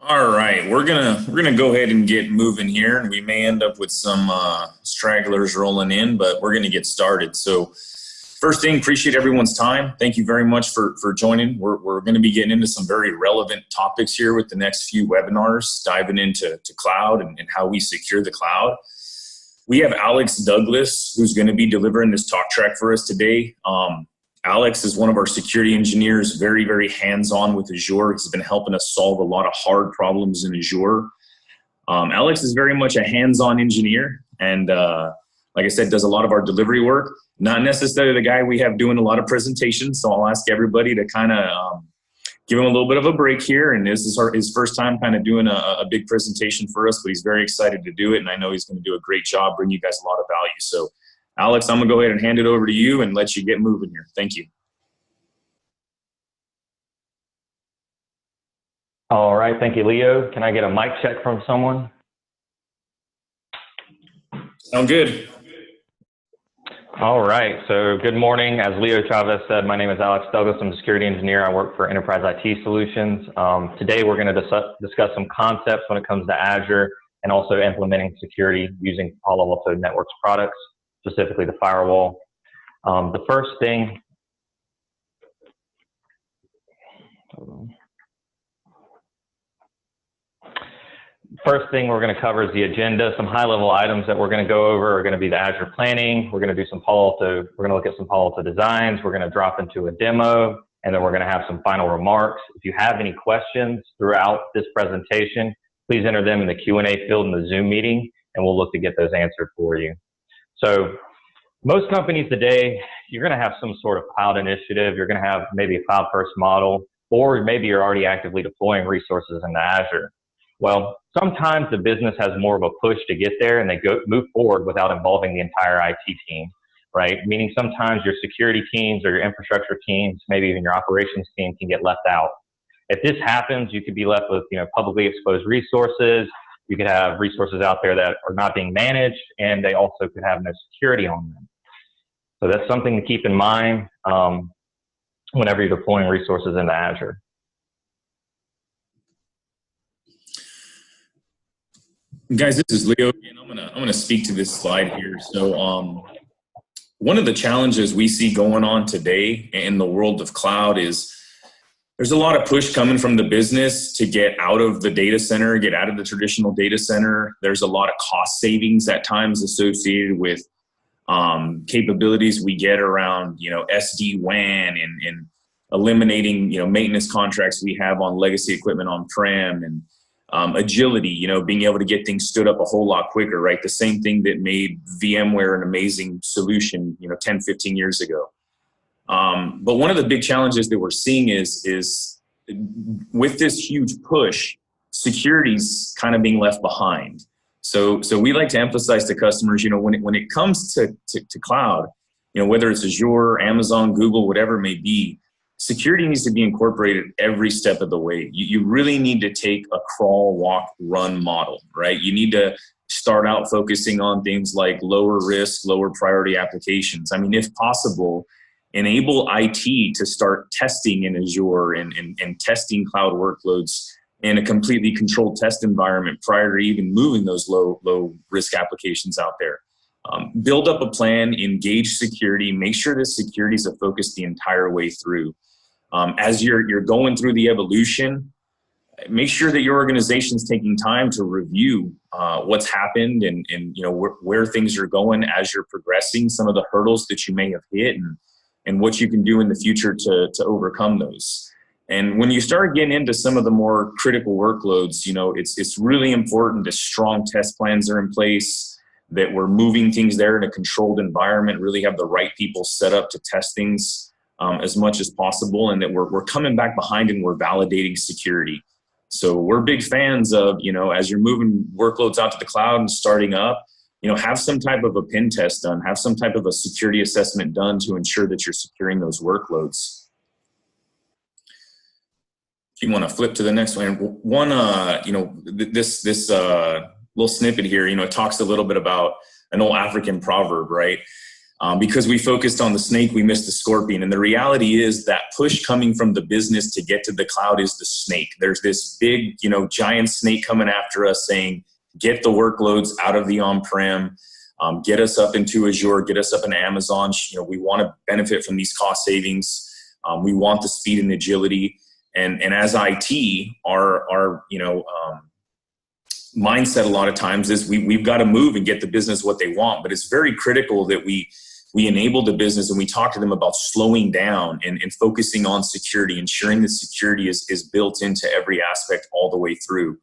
All right, we're gonna go ahead and get moving here, and we may end up with some stragglers rolling in, but we're gonna get started. So, first thing, appreciate everyone's time. Thank you very much for joining. We're going to be getting into some very relevant topics here with the next few webinars, diving into cloud and how we secure the cloud. We have Alex Douglas, who's going to be delivering this talk track for us today. Alex is one of our security engineers, very, very hands-on with Azure. He's been helping us solve a lot of hard problems in Azure. Alex is very much a hands-on engineer and, like I said, does a lot of our delivery work. Not necessarily the guy we have doing a lot of presentations, so I'll ask everybody to kind of give him a little bit of a break here. And this is his first time kind of doing a big presentation for us, but he's very excited to do it, and I know he's going to do a great job, bring you guys a lot of value. So, Alex, I'm going to go ahead and hand it over to you and let you get moving here. Thank you. All right, thank you, Leo. Can I get a mic check from someone? Sound good. All right, so good morning. As Leo Chavez said, my name is Alex Douglas. I'm a security engineer. I work for Enterprise IT Solutions. Today, we're going to discuss some concepts when it comes to Azure and also implementing security using Palo Alto Networks products, specifically the firewall. The first thing, we're going to cover is the agenda. Some high-level items that we're going to go over are going to be the Azure planning. We're going to do some Palo Alto. We're going to look at some Palo Alto designs. We're going to drop into a demo, and then we're going to have some final remarks. If you have any questions throughout this presentation, please enter them in the Q&A field in the Zoom meeting, and we'll look to get those answered for you. So, most companies today, you're going to have some sort of cloud initiative. You're going to have maybe a cloud-first model, or maybe you're already actively deploying resources into Azure. Well, sometimes the business has more of a push to get there, and they move forward without involving the entire IT team, right? Meaning sometimes your security teams or your infrastructure teams, maybe even your operations team, can get left out. If this happens, you could be left with, publicly exposed resources. You could have resources out there that are not being managed, and they also could have no security on them. So that's something to keep in mind whenever you're deploying resources into Azure. Guys, this is Leo again. I'm gonna speak to this slide here. So one of the challenges we see going on today in the world of cloud is there's a lot of push coming from the business to get out of the data center, get out of the traditional data center. There's a lot of cost savings at times associated with capabilities we get around, SD-WAN and eliminating, maintenance contracts we have on legacy equipment on-prem, and agility, being able to get things stood up a whole lot quicker, right? The same thing that made VMware an amazing solution, 10, 15 years ago. But one of the big challenges that we're seeing is with this huge push, security's kind of being left behind. So we like to emphasize to customers, when it comes to cloud, whether it's Azure, Amazon, Google, whatever it may be, security needs to be incorporated every step of the way. You really need to take a crawl, walk, run model, right? You need to start out focusing on things like lower risk, lower priority applications. I mean, if possible, enable IT to start testing in Azure and testing cloud workloads in a completely controlled test environment prior to even moving those low risk applications out there. Build up a plan, engage security, make sure that security is a focus the entire way through. As you're going through the evolution, make sure that your organization's taking time to review what's happened and where things are going as you're progressing, some of the hurdles that you may have hit, and what you can do in the future to overcome those. And when you start getting into some of the more critical workloads, it's really important that strong test plans are in place, that we're moving things there in a controlled environment, really have the right people set up to test things as much as possible, and that we're coming back behind and we're validating security. So we're big fans of, as you're moving workloads out to the cloud and starting up, have some type of a pen test done, have some type of a security assessment done to ensure that you're securing those workloads. If you want to flip to the next one, this little snippet here, it talks a little bit about an old African proverb, right? Because we focused on the snake, we missed the scorpion. And the reality is that push coming from the business to get to the cloud is the snake. There's this big, giant snake coming after us saying, get the workloads out of the on-prem, get us up into Azure, get us up in Amazon. We want to benefit from these cost savings. We want the speed and agility. And as IT, our mindset a lot of times is we've got to move and get the business what they want. But it's very critical that we enable the business and we talk to them about slowing down and focusing on security, ensuring that security is built into every aspect all the way through.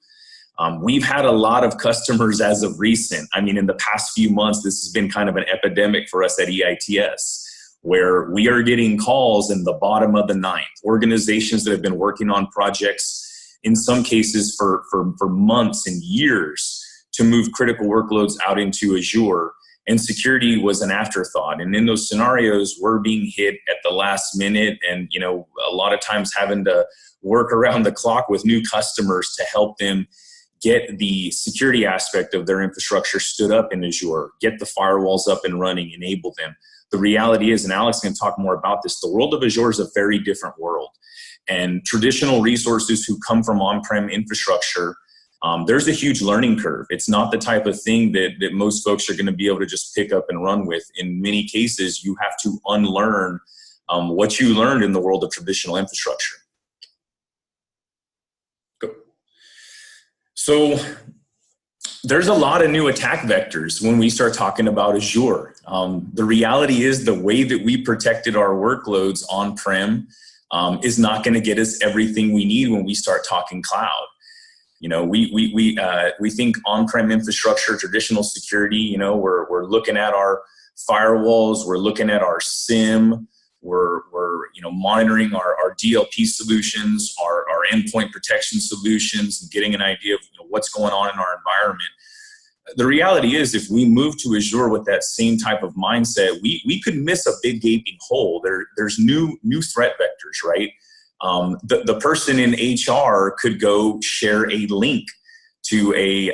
We've had a lot of customers as of recent. I mean, in the past few months, this has been kind of an epidemic for us at EITS, where we are getting calls in the bottom of the ninth. Organizations that have been working on projects, in some cases for months and years, to move critical workloads out into Azure. And security was an afterthought. And in those scenarios, we're being hit at the last minute and, a lot of times having to work around the clock with new customers to help them get the security aspect of their infrastructure stood up in Azure, get the firewalls up and running, enable them. The reality is, and Alex can talk more about this, the world of Azure is a very different world. And traditional resources who come from on-prem infrastructure, there's a huge learning curve. It's not the type of thing that most folks are going to be able to just pick up and run with. In many cases, you have to unlearn what you learned in the world of traditional infrastructure. Go. So there's a lot of new attack vectors when we start talking about Azure. The reality is the way that we protected our workloads on-prem is not going to get us everything we need when we start talking cloud. We think on-prem infrastructure, traditional security, we're looking at our firewalls, we're looking at our SIM, we're monitoring our DLP solutions, our endpoint protection solutions, and getting an idea of what's going on in our environment. The reality is, if we move to Azure with that same type of mindset, we could miss a big gaping hole. There's new threat vectors, right? The person in HR could go share a link to a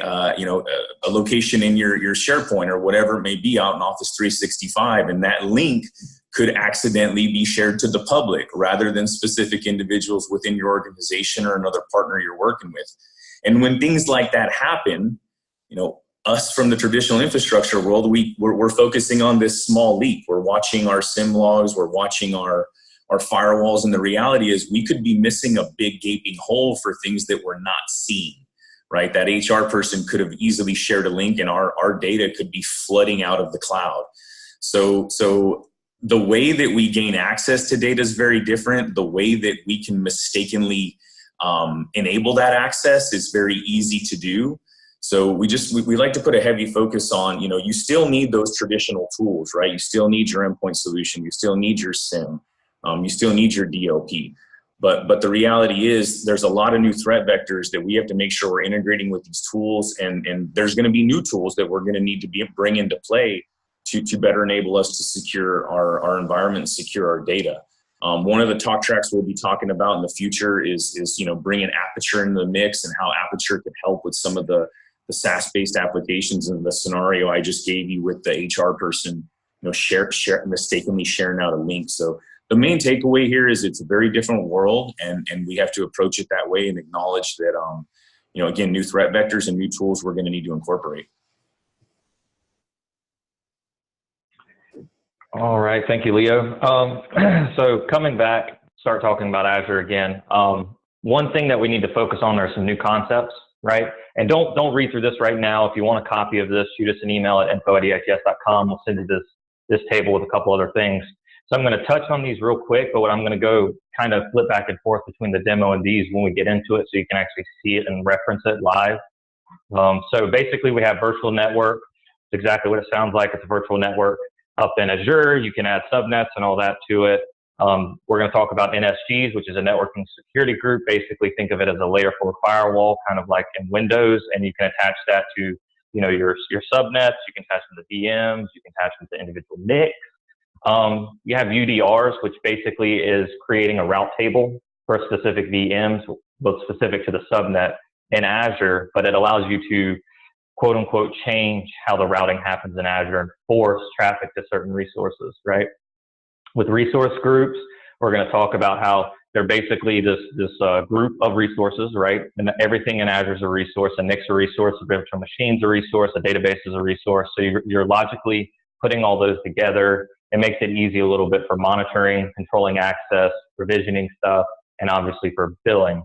location in your SharePoint or whatever it may be out in Office 365, and that link could accidentally be shared to the public rather than specific individuals within your organization or another partner you're working with. And when things like that happen, us from the traditional infrastructure world, we're focusing on this small leak. We're watching our SIM logs, we're watching our firewalls, and the reality is we could be missing a big gaping hole for things that we're not seeing, right? That HR person could have easily shared a link and our data could be flooding out of the cloud. So the way that we gain access to data is very different. The way that we can mistakenly enable that access is very easy to do. So we like to put a heavy focus on, you still need those traditional tools, right? You still need your endpoint solution. You still need your SIM. You still need your DLP. But the reality is there's a lot of new threat vectors that we have to make sure we're integrating with these tools. And there's going to be new tools that we're going to need to bring into play to better enable us to secure our environment and secure our data. One of the talk tracks we'll be talking about in the future is bringing Aperture into the mix and how Aperture could help with some of the SaaS-based applications and the scenario I just gave you with the HR person, mistakenly sharing out a link. So the main takeaway here is it's a very different world, and we have to approach it that way and acknowledge that, again, new threat vectors and new tools we're going to need to incorporate. All right, thank you, Leo. So coming back, start talking about Azure again. One thing that we need to focus on are some new concepts, right? And don't read through this right now. If you want a copy of this, shoot us an email at info@eits.com. We'll send you this table with a couple other things. So I'm going to touch on these real quick, but I'm going to go kind of flip back and forth between the demo and these when we get into it so you can actually see it and reference it live. So basically we have virtual network. It's exactly what it sounds like. It's a virtual network up in Azure. You can add subnets and all that to it. We're going to talk about NSGs, which is a networking security group. Basically think of it as a layer 4 firewall, kind of like in Windows, and you can attach that to your subnets. You can attach them to VMs. You can attach them to individual NICs. You have UDRs, which basically is creating a route table for specific VMs, both specific to the subnet in Azure, but it allows you to quote unquote change how the routing happens in Azure and force traffic to certain resources, right? With resource groups, we're going to talk about how they're basically this group of resources, right? And everything in Azure is a resource, a NIC's a resource, a virtual machine's a resource, a database is a resource. So you're logically putting all those together. It makes it easy a little bit for monitoring, controlling access, provisioning stuff, and obviously for billing.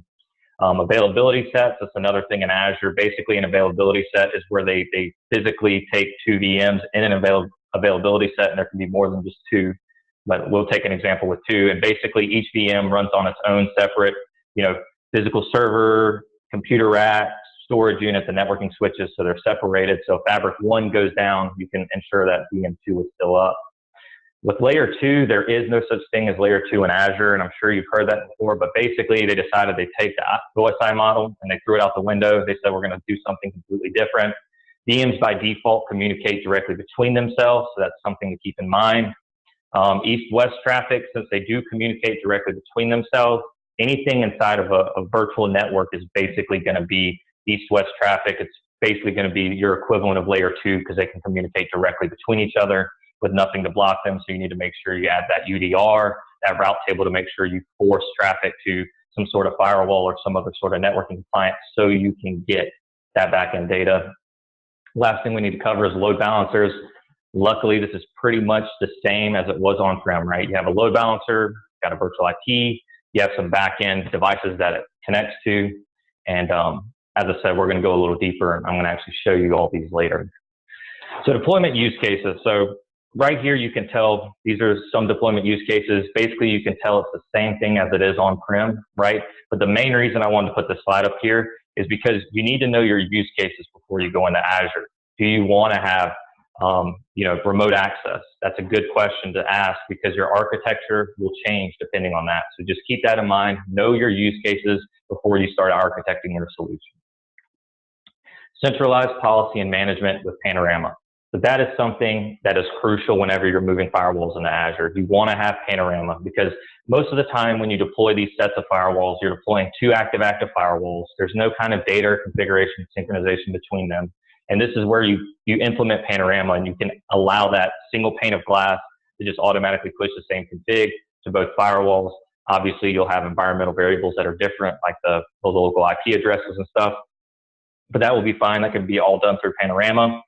Availability sets, that's another thing in Azure. Basically, an availability set is where they physically take two VMs in an availability set, and there can be more than just two. But we'll take an example with two, and basically each VM runs on its own separate, physical server, computer rack, storage unit, the networking switches, so they're separated. So if Fabric 1 goes down, you can ensure that VM 2 is still up. With layer 2, there is no such thing as layer 2 in Azure, and I'm sure you've heard that before, but basically they decided they take the OSI model and they threw it out the window. They said, we're going to do something completely different. VMs by default communicate directly between themselves, so that's something to keep in mind. East-west traffic, since they do communicate directly between themselves, anything inside of a virtual network is basically going to be east-west traffic. It's basically going to be your equivalent of layer 2 because they can communicate directly between each other with nothing to block them. So you need to make sure you add that UDR, that route table, to make sure you force traffic to some sort of firewall or some other sort of networking client so you can get that backend data. Last thing we need to cover is load balancers. Luckily, this is pretty much the same as it was on-prem, right? You have a load balancer, got a virtual IP, you have some back-end devices that it connects to. And as I said, we're going to go a little deeper, and I'm going to actually show you all these later. So deployment use cases. So right here, you can tell these are some deployment use cases. Basically, you can tell it's the same thing as it is on-prem, right? But the main reason I wanted to put this slide up here is because you need to know your use cases before you go into Azure. Do you want to have remote access? That's a good question to ask because your architecture will change depending on that. So just keep that in mind. Know your use cases before you start architecting your solution. Centralized policy and management with Panorama. So that is something that is crucial whenever you're moving firewalls into Azure. You want to have Panorama because most of the time when you deploy these sets of firewalls, you're deploying two active firewalls. There's no kind of data configuration synchronization between them. And this is where you implement Panorama, and you can allow that single pane of glass to just automatically push the same config to both firewalls. Obviously, you'll have environmental variables that are different, like the local IP addresses and stuff, but that will be fine. That can be all done through Panorama.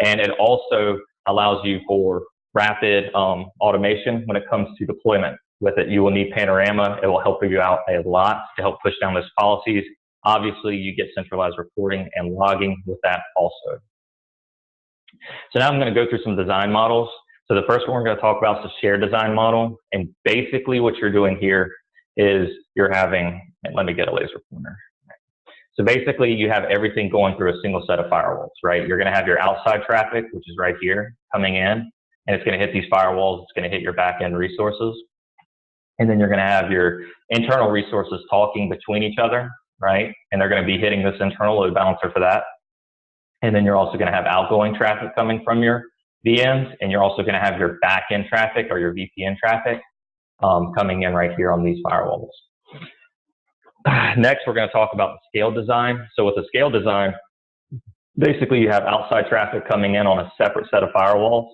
And it also allows you for rapid automation when it comes to deployment. With it, you will need Panorama. It will help you out a lot to help push down those policies. Obviously, you get centralized reporting and logging with that also. So now I'm going to go through some design models. So the first one we're going to talk about is the shared design model. And basically what you're doing here is you're having, and let me get a laser pointer. So basically you have everything going through a single set of firewalls, right? You're going to have your outside traffic, which is right here, coming in, and it's going to hit these firewalls. It's going to hit your back-end resources. And then you're going to have your internal resources talking between each other, right? And they're going to be hitting this internal load balancer for that. And then you're also going to have outgoing traffic coming from your VMs, and you're also going to have your back-end traffic or your VPN traffic coming in right here on these firewalls. Next, we're going to talk about the scale design. So with the scale design, basically you have outside traffic coming in on a separate set of firewalls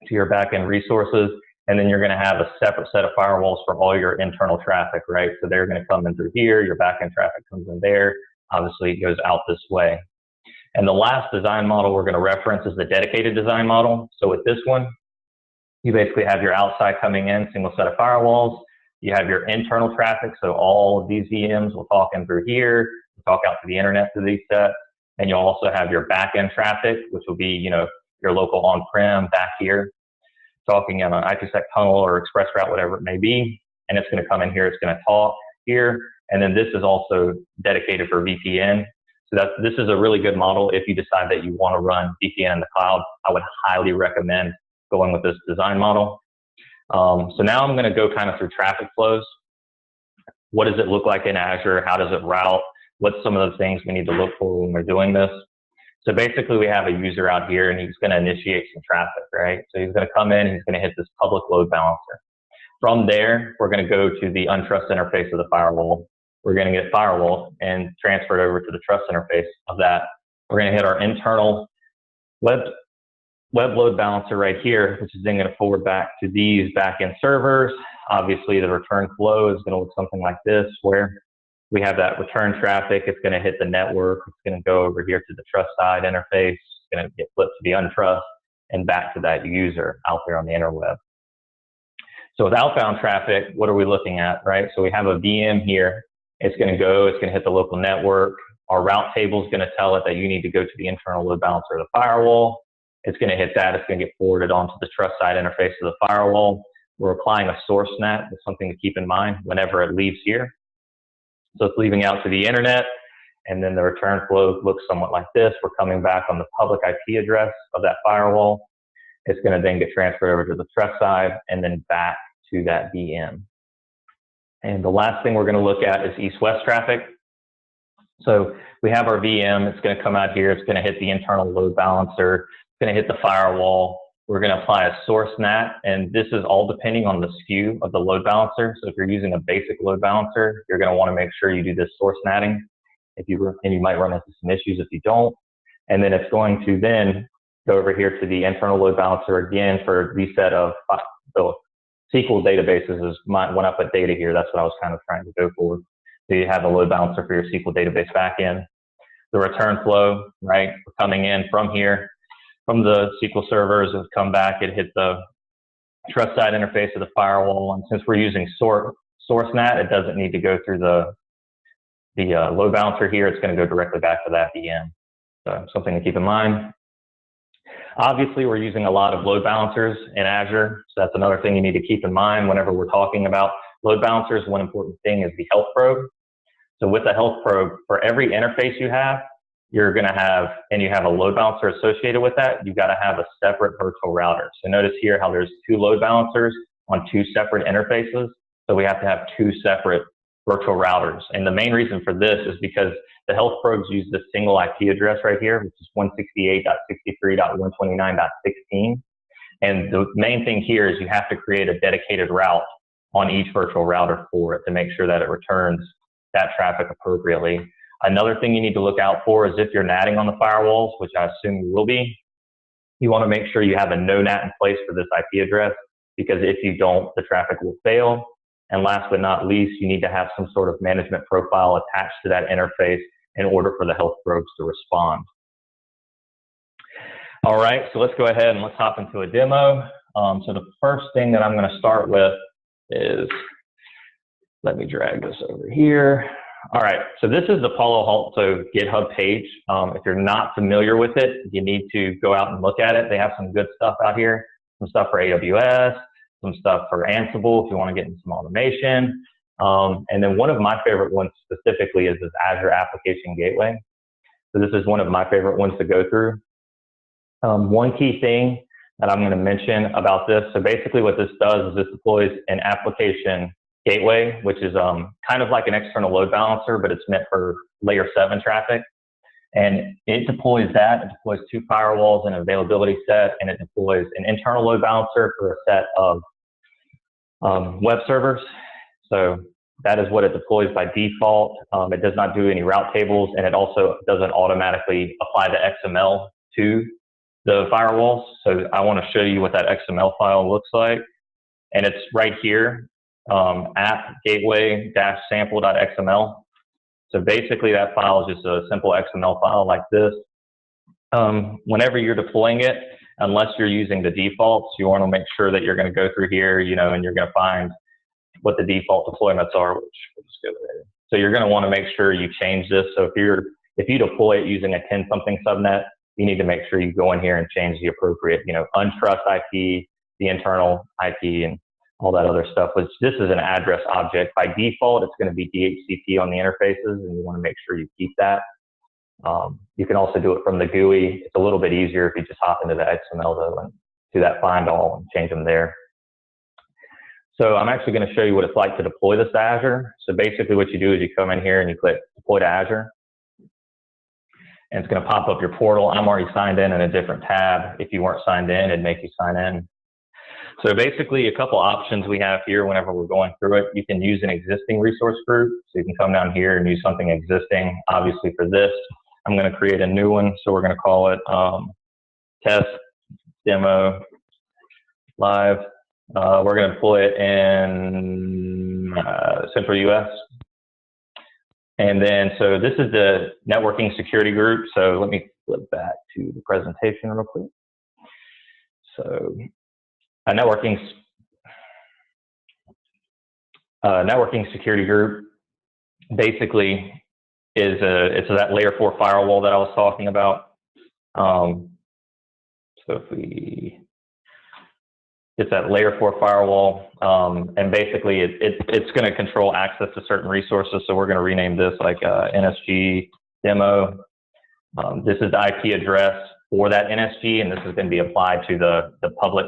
to your back-end resources, and then you're going to have a separate set of firewalls for all your internal traffic, right? So they're going to come in through here, your back-end traffic comes in there, obviously it goes out this way. And the last design model we're going to reference is the dedicated design model. So with this one, you basically have your outside coming in, single set of firewalls. You have your internal traffic, so all of these VMs will talk in through here, talk out to the internet through these sets. And you'll also have your back-end traffic, which will be, your local on-prem back here, talking in an IPsec tunnel or express route, whatever it may be. And it's going to come in here, it's going to talk here. And then this is also dedicated for VPN. So this is a really good model if you decide that you want to run VPN in the cloud. I would highly recommend going with this design model. So now I'm going to go kind of through traffic flows. What does it look like in Azure? How does it route? What's some of the things we need to look for when we're doing this? So basically we have a user out here and he's going to initiate some traffic, right? So he's going to come in, he's going to hit this public load balancer. From there, we're going to go to the untrust interface of the firewall. We're going to get firewall and transfer it over to the trust interface of that. We're going to hit our internal web load balancer right here, which is then going to forward back to these backend servers. Obviously, the return flow is going to look something like this, where we have that return traffic. It's going to hit the network. It's going to go over here to the trust side interface. It's going to get flipped to the untrust and back to that user out there on the interweb. So with outbound traffic, what are we looking at, right? So we have a VM here. It's going to go, it's going to hit the local network. Our route table is going to tell it that you need to go to the internal load balancer of the firewall. It's going to hit that. It's going to get forwarded onto the trust side interface of the firewall. We're applying a source NAT. That's something to keep in mind whenever it leaves here. So it's leaving out to the internet, and then the return flow looks somewhat like this. We're coming back on the public IP address of that firewall. It's going to then get transferred over to the trust side and then back to that VM. And the last thing we're going to look at is east-west traffic. So we have our VM. It's going to come out here. It's going to hit the internal load balancer. It's going to hit the firewall. We're going to apply a source NAT, and this is all depending on the SKU of the load balancer. So if you're using a basic load balancer, you're going to want to make sure you do this source NATing. And you might run into some issues if you don't. And then it's going to then go over here to the internal load balancer again for reset of the SQL databases is when I put data here. That's what I was kind of trying to go for. So you have a load balancer for your SQL database backend. The return flow, right? We're coming in from here, from the SQL servers. It would come back. It hit the trust side interface of the firewall. And since we're using source NAT, it doesn't need to go through the load balancer here. It's going to go directly back to that VM. So something to keep in mind. Obviously, we're using a lot of load balancers in Azure, so that's another thing you need to keep in mind whenever we're talking about load balancers. One important thing is the health probe. So with the health probe, for every interface you have, you're going to have, and you have a load balancer associated with that, you've got to have a separate virtual router. So notice here how there's two load balancers on two separate interfaces. So we have to have two separate virtual routers. And the main reason for this is because the health probes use this single IP address right here, which is 168.63.129.16. And the main thing here is you have to create a dedicated route on each virtual router for it to make sure that it returns that traffic appropriately. Another thing you need to look out for is if you're natting on the firewalls, which I assume you will be, you want to make sure you have a no NAT in place for this IP address, because if you don't, the traffic will fail. And last but not least, you need to have some sort of management profile attached to that interface in order for the health probes to respond. All right, so let's go ahead and let's hop into a demo. So the first thing that I'm going to start with is, let me drag this over here. All right, so this is the Palo Alto GitHub page. If you're not familiar with it, you need to go out and look at it. They have some good stuff out here, some stuff for AWS, some stuff for Ansible if you want to get into some automation. And then one of my favorite ones specifically is this Azure Application Gateway. So this is one of my favorite ones to go through. One key thing that I'm going to mention about this, so basically what this does is this deploys an application gateway, which is kind of like an external load balancer, but it's meant for layer 7 traffic. And it deploys that. It deploys two firewalls and an availability set, and it deploys an internal load balancer for a set of web servers. So that is what it deploys by default. It does not do any route tables, and it also doesn't automatically apply the XML to the firewalls. So I want to show you what that XML file looks like. And it's right here, app gateway-sample.xml. So basically that file is just a simple XML file like this. Whenever you're deploying it, unless you're using the defaults, you want to make sure that you're going to go through here, and you're going to find what the default deployments are, which we'll just go there. So you're going to want to make sure you change this. So if you deploy it using a 10-something subnet, you need to make sure you go in here and change the appropriate, untrust IP, the internal IP, and all that other stuff. Which this is an address object. By default, it's going to be DHCP on the interfaces, and you want to make sure you keep that. You can also do it from the GUI. It's a little bit easier if you just hop into the XML though and do that find all and change them there. So I'm actually going to show you what it's like to deploy this to Azure. So basically what you do is you come in here and you click deploy to Azure. And it's going to pop up your portal. I'm already signed in a different tab. If you weren't signed in, it'd make you sign in. So basically a couple options we have here whenever we're going through it. You can use an existing resource group. So you can come down here and use something existing. Obviously for this, I'm going to create a new one. So we're going to call it test demo live. We're going to deploy it in Central US. And then, so this is the networking security group. So let me flip back to the presentation real quick. So a networking security group basically is it's that layer 4 firewall that I was talking about. So if it's that layer 4 firewall, and basically it's going to control access to certain resources. So we're going to rename this like NSG demo. This is the IP address for that NSG, and this is going to be applied to the public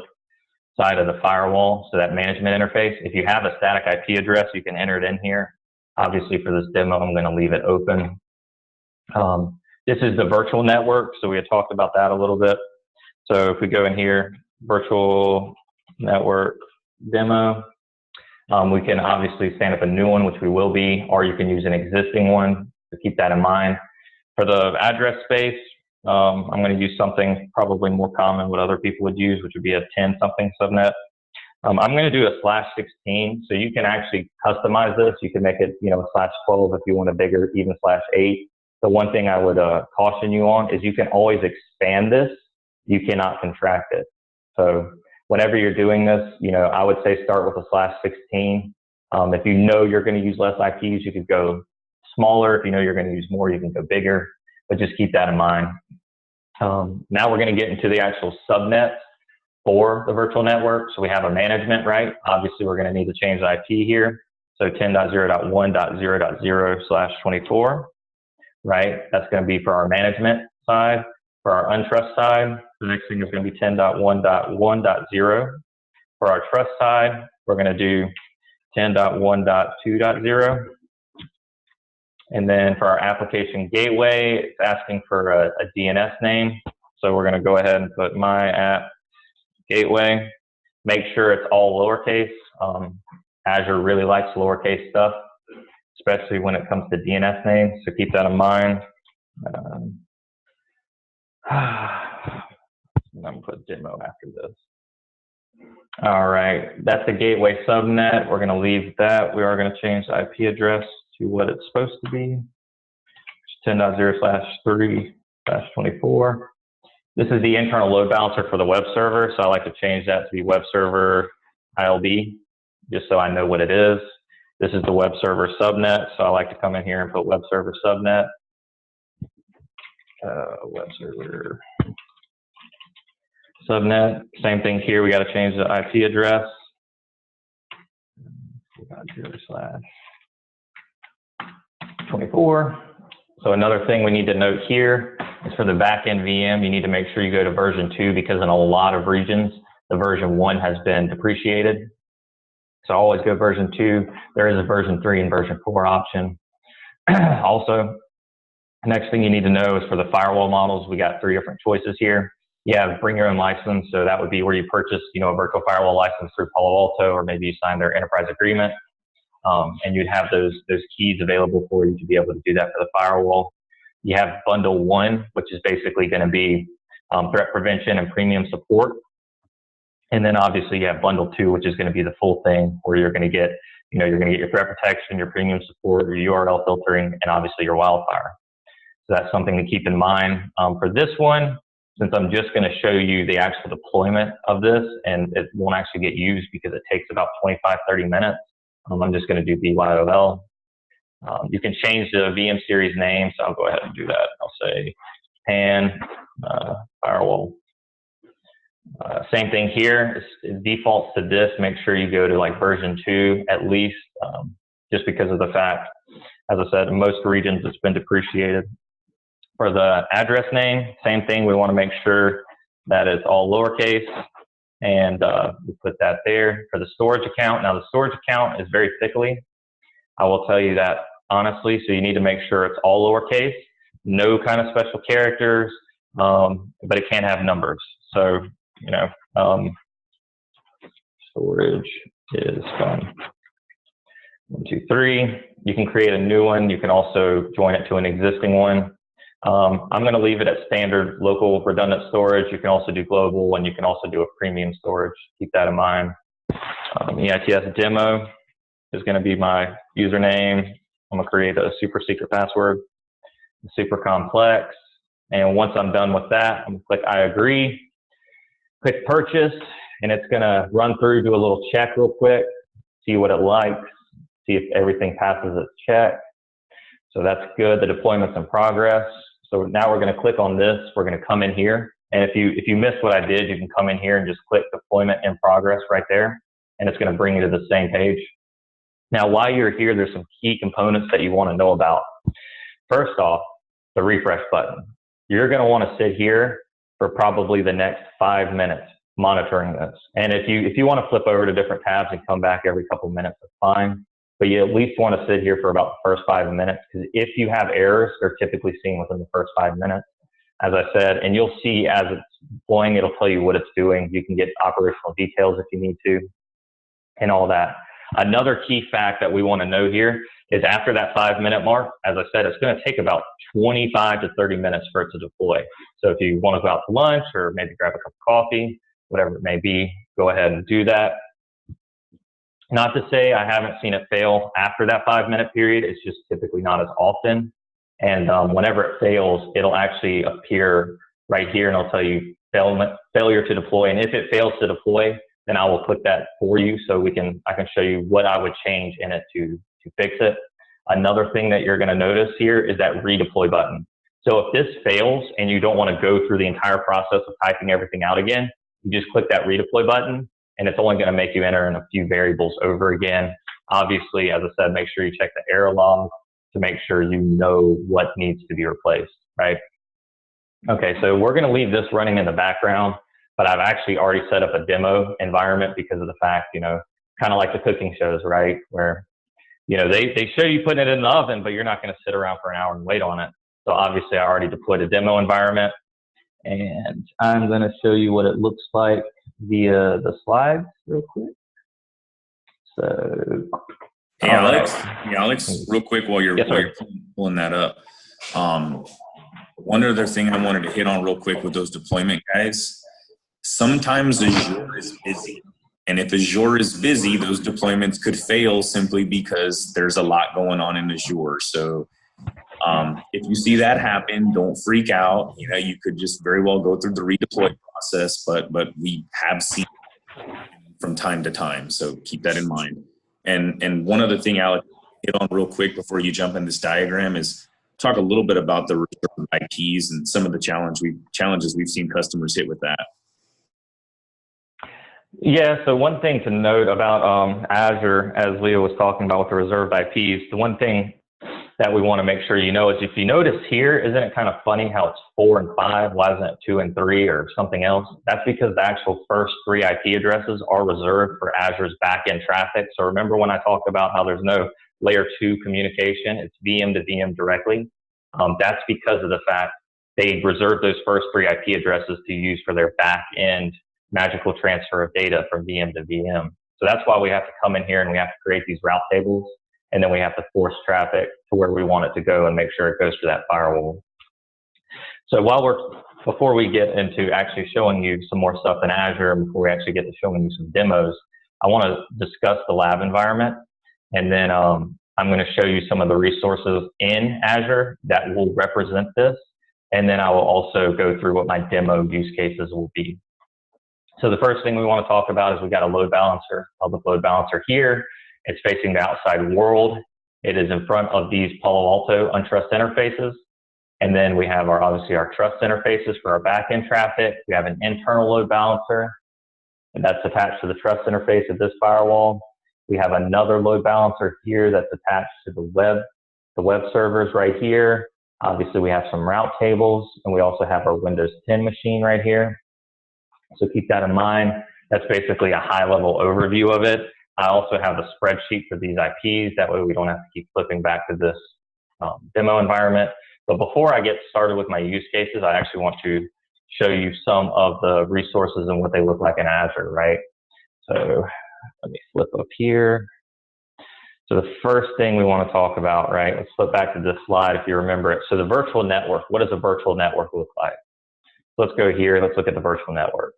side of the firewall, so that management interface. If you have a static IP address, you can enter it in here. Obviously, for this demo, I'm going to leave it open. This is the virtual network, so we had talked about that a little bit. So if we go in here, virtual network demo, we can obviously stand up a new one, which we will be, or you can use an existing one, so keep that in mind. For the address space, I'm going to use something probably more common what other people would use, which would be a 10-something subnet. I'm going to do a /16, so you can actually customize this. You can make it, you know, /12 if you want a bigger, even /8. The one thing I would caution you on is you can always expand this. You cannot contract it. So whenever you're doing this, you know, I would say start with a /16. If you know you're going to use less IPs, you could go smaller. If you know you're going to use more, you can go bigger, but just keep that in mind. Now we're going to get into the actual subnets for the virtual network. So we have a management, right? Obviously, we're going to need to change the IP here. So 10.0.1.0.0/24, right? That's going to be for our management side. For our untrust side, the next thing is going to be 10.1.1.0. For our trust side, we're going to do 10.1.2.0. And then for our application gateway, it's asking for a DNS name. So we're going to go ahead and put my app gateway. Make sure it's all lowercase. Azure really likes lowercase stuff, especially when it comes to DNS names. So keep that in mind. I'm going to put demo after this. All right, that's the gateway subnet. We're going to leave that. We are going to change the IP address to what it's supposed to be, 10.0/3/24. This is the internal load balancer for the web server, so I like to change that to be web server ILB, just so I know what it is. This is the web server subnet, so I like to come in here and put web server subnet. Web server subnet. Same thing here. We got to change the IP address. 0/24. So another thing we need to note here is for the backend VM, you need to make sure you go to version 2 because in a lot of regions, the version 1 has been depreciated. So always go version 2. There is a version 3 and version 4 option. Also, next thing you need to know is for the firewall models, we got 3 different choices here. You have bring your own license, so that would be where you purchase, you know, a virtual firewall license through Palo Alto, or maybe you sign their enterprise agreement, and you'd have those keys available for you to be able to do that for the firewall. You have bundle 1, which is basically going to be threat prevention and premium support, and then obviously you have bundle 2, which is going to be the full thing, where you're going to get, you know, you're going to get your threat protection, your premium support, your URL filtering, and obviously your wildfire. So that's something to keep in mind. For this one, since I'm just going to show you the actual deployment of this, and it won't actually get used because it takes about 25-30 minutes, I'm just going to do BYOL. You can change the VM series name, so I'll go ahead and do that. I'll say PAN firewall. Same thing here. It defaults to this. Make sure you go to like version 2 at least, just because of the fact, as I said, in most regions it's been depreciated. For the address name, same thing. We want to make sure that it's all lowercase, and we put that there. For the storage account, now the storage account is very thickly. I will tell you that honestly, so you need to make sure it's all lowercase, no kind of special characters, but it can have numbers. So, you know, storage is fun. 1, 2, 3. You can create a new one. You can also join it to an existing one. I'm going to leave it at standard local redundant storage. You can also do global, and you can also do a premium storage. Keep that in mind. EITS demo is going to be my username. I'm going to create a super secret password, super complex. And once I'm done with that, I'm going to click I agree, click purchase, and it's going to run through, do a little check real quick, see what it likes, see if everything passes its check. So that's good. The deployment's in progress. So now we're going to click on this. We're going to come in here. And if you missed what I did, you can come in here and just click deployment in progress right there. And it's going to bring you to the same page. Now, while you're here, there's some key components that you want to know about. First off, the refresh button. You're going to want to sit here for probably the next 5 minutes monitoring this. And if you want to flip over to different tabs and come back every couple minutes, that's fine. But you at least want to sit here for about the first 5 minutes, because if you have errors, they're typically seen within the first 5 minutes, as I said, and you'll see as it's deploying, it'll tell you what it's doing. You can get operational details if you need to, and all that. Another key fact that we want to know here is after that 5 minute mark, as I said, it's going to take about 25 to 30 minutes for it to deploy. So if you want to go out to lunch or maybe grab a cup of coffee, whatever it may be, go ahead and do that. Not to say I haven't seen it fail after that 5 minute period. It's just typically not as often. And whenever it fails, it'll actually appear right here and it'll tell you failure to deploy. And if it fails to deploy, then I will click that for you so I can show you what I would change in it to fix it. Another thing that you're going to notice here is that redeploy button. So if this fails and you don't want to go through the entire process of typing everything out again, you just click that redeploy button, and it's only going to make you enter in a few variables over again. Obviously, as I said, make sure you check the error log to make sure you know what needs to be replaced, right? Okay, so we're going to leave this running in the background, but I've actually already set up a demo environment because of the fact, kind of like the cooking shows, right? Where, they show you putting it in the oven, but you're not going to sit around for an hour and wait on it. So obviously I already deployed a demo environment, and I'm going to show you what it looks like via the slides real quick. So, hey, Alex, real quick while you're pulling that up. One other thing I wanted to hit on real quick with those deployment guys. Sometimes Azure is busy. And if Azure is busy, those deployments could fail simply because there's a lot going on in Azure. So if you see that happen, don't freak out. You could just very well go through the redeploy process, but we have seen from time to time. So keep that in mind. And one other thing, Alex, hit on real quick before you jump in this diagram is talk a little bit about the reserved IPs and some of the challenges we've seen customers hit with that. Yeah, so one thing to note about Azure, as Leo was talking about with the reserved IPs, the one thing that we want to make sure you know is if you notice here, isn't it kind of funny how it's 4 and 5? Why isn't it 2 and 3 or something else? That's because the actual first 3 IP addresses are reserved for Azure's backend traffic. So remember when I talked about how there's no layer 2 communication, it's VM to VM directly. That's because of the fact they reserve those first 3 IP addresses to use for their backend magical transfer of data from VM to VM. So that's why we have to come in here and we have to create these route tables, and then we have to force traffic to where we want it to go and make sure it goes to that firewall. So before we get into actually showing you some more stuff in Azure, and before we actually get to showing you some demos, I want to discuss the lab environment, and then I'm going to show you some of the resources in Azure that will represent this, and then I will also go through what my demo use cases will be. So the first thing we want to talk about is we got a load balancer, public load balancer here. It's facing the outside world. It is in front of these Palo Alto untrust interfaces. And then we have obviously our trust interfaces for our backend traffic. We have an internal load balancer, and that's attached to the trust interface of this firewall. We have another load balancer here that's attached to the web servers right here. Obviously we have some route tables, and we also have our Windows 10 machine right here. So keep that in mind. That's basically a high-level overview of it. I also have a spreadsheet for these IPs. That way we don't have to keep flipping back to this demo environment. But before I get started with my use cases, I actually want to show you some of the resources and what they look like in Azure, right? So let me flip up here. So the first thing we want to talk about, right? Let's flip back to this slide if you remember it. So the virtual network, what does a virtual network look like? Let's go here, let's look at the virtual network.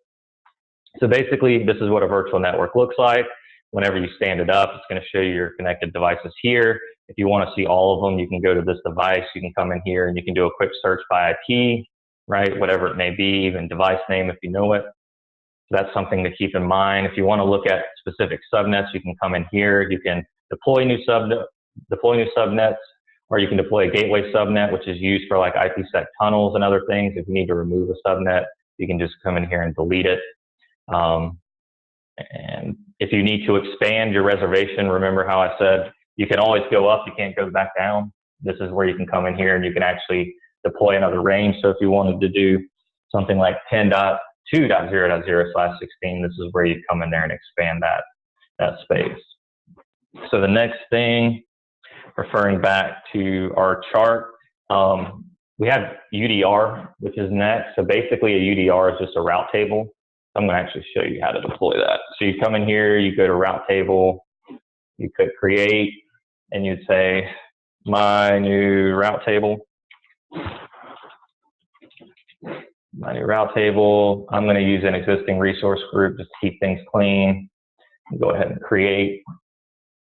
So basically, this is what a virtual network looks like. Whenever you stand it up, it's going to show you your connected devices here. If you want to see all of them, you can go to this device. You can come in here and you can do a quick search by IP, right? Whatever it may be, even device name if you know it. So that's something to keep in mind. If you want to look at specific subnets, you can come in here. You can deploy new subnets, or you can deploy a gateway subnet, which is used for like IPsec tunnels and other things. If you need to remove a subnet, you can just come in here and delete it. And if you need to expand your reservation, remember how I said you can always go up, you can't go back down. This is where you can come in here and you can actually deploy another range. So if you wanted to do something like 10.2.0.0/16, this is where you come in there and expand that space. So the next thing, referring back to our chart, we have UDR, which is next. So basically a UDR is just a route table. I'm going to actually show you how to deploy that. So you come in here, you go to route table, you click create, and you'd say, my new route table. My new route table. I'm going to use an existing resource group just to keep things clean. Go ahead and create.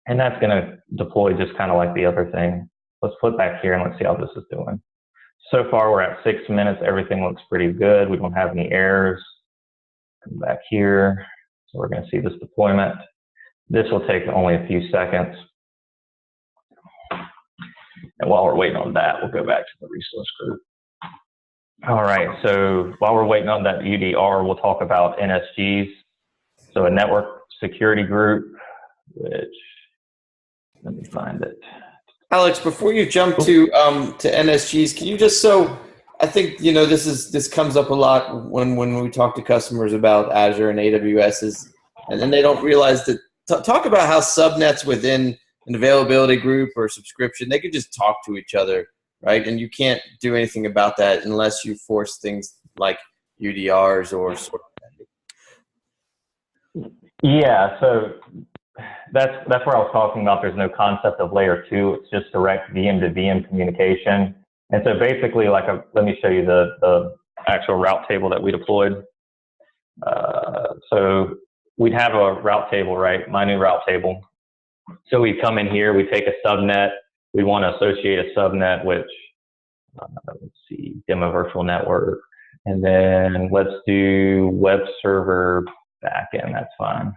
And that's going to deploy just kind of like the other thing. Let's flip back here and let's see how this is doing. So far, we're at 6 minutes. Everything looks pretty good. We don't have any errors. Come back here. So we're going to see this deployment. This will take only a few seconds. And while we're waiting on that, we'll go back to the resource group. All right, so while we're waiting on that UDR, we'll talk about NSGs. So a network security group, which, let me find it. Alex, before you jump to NSGs, can you just, so I think, you know, this comes up a lot when we talk to customers about Azure and AWS, and then they don't realize that, talk about how subnets within an availability group or subscription, they could just talk to each other, right? And you can't do anything about that unless you force things like UDRs or sort of. Yeah, so that's where I was talking about. There's no concept of layer 2. It's just direct VM to VM communication. And so basically, let me show you the actual route table that we deployed. So we'd have a route table, right? My new route table. So we come in here, we take a subnet. We want to associate a subnet, which, let's see, demo virtual network. And then let's do web server backend, that's fine.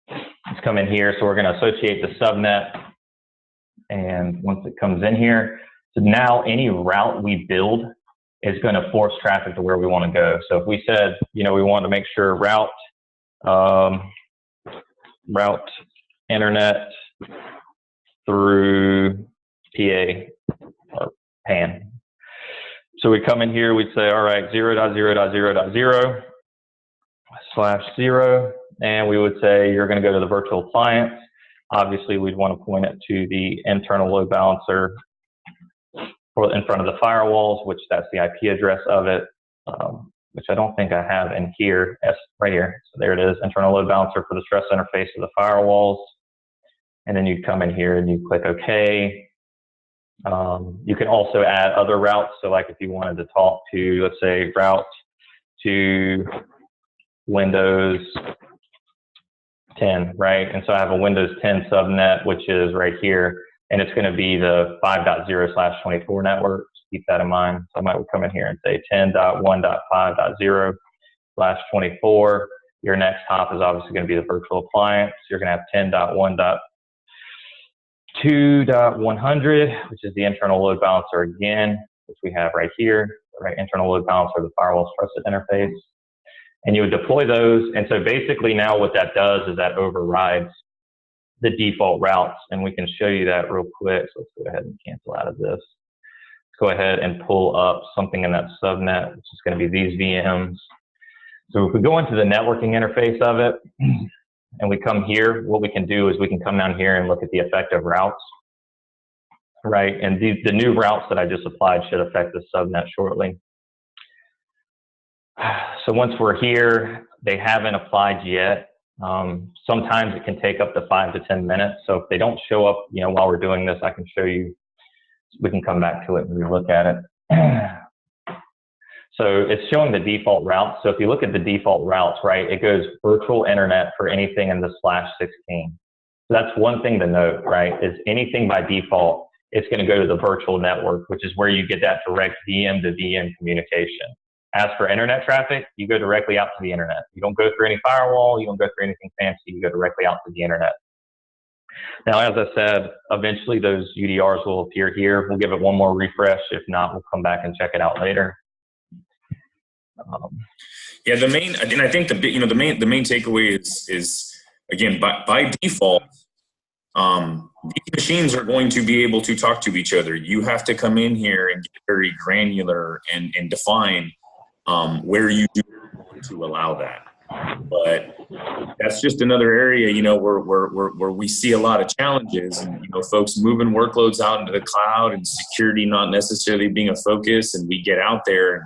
Let's come in here. So we're going to associate the subnet. And once it comes in here, so now any route we build is going to force traffic to where we want to go. So if we said, you know, we want to make sure route internet through PA or PAN. So we come in here, we'd say, all right, 0.0.0.0/0, and we would say you're going to go to the virtual appliance. Obviously, we'd want to point it to the internal load balancer or in front of the firewalls, which that's the IP address of it, which I don't think I have in here. That's right here. So there it is, internal load balancer for the stress interface of the firewalls. And then you come in here and you click OK. You can also add other routes. So like if you wanted to talk to, let's say, route to Windows 10, right? And so I have a Windows 10 subnet, which is right here. And it's going to be the 5.0/24 network. Just keep that in mind. So I might come in here and say 10.1.5.0/24. Your next hop is obviously going to be the virtual appliance. You're going to have 10.1.2.100, which is the internal load balancer again, which we have right here, right? Internal load balancer, the firewall trusted interface. And you would deploy those. And so basically now what that does is that overrides the default routes. And we can show you that real quick. So let's go ahead and cancel out of this. Let's go ahead and pull up something in that subnet, which is going to be these VMs. So if we go into the networking interface of it, and we come here, what we can do is we can come down here and look at the effective routes, right? And the new routes that I just applied should affect the subnet shortly. So once we're here, they haven't applied yet. Sometimes it can take up to 5 to 10 minutes. So if they don't show up, while we're doing this, I can show you, we can come back to it and relook at it. So it's showing the default routes. So if you look at the default routes, right, it goes virtual internet for anything in the /16. So that's one thing to note, right, is anything by default, it's going to go to the virtual network, which is where you get that direct VM to VM communication. As for internet traffic, you go directly out to the internet. You don't go through any firewall, you don't go through anything fancy, you go directly out to the internet. Now, as I said, eventually those UDRs will appear here. We'll give it one more refresh. If not, we'll come back and check it out later. Yeah, I think the main takeaway is again, by default, these machines are going to be able to talk to each other. You have to come in here and get very granular and define where you do to allow that. But that's just another area, where we see a lot of challenges, and folks moving workloads out into the cloud and security not necessarily being a focus. And we get out there, and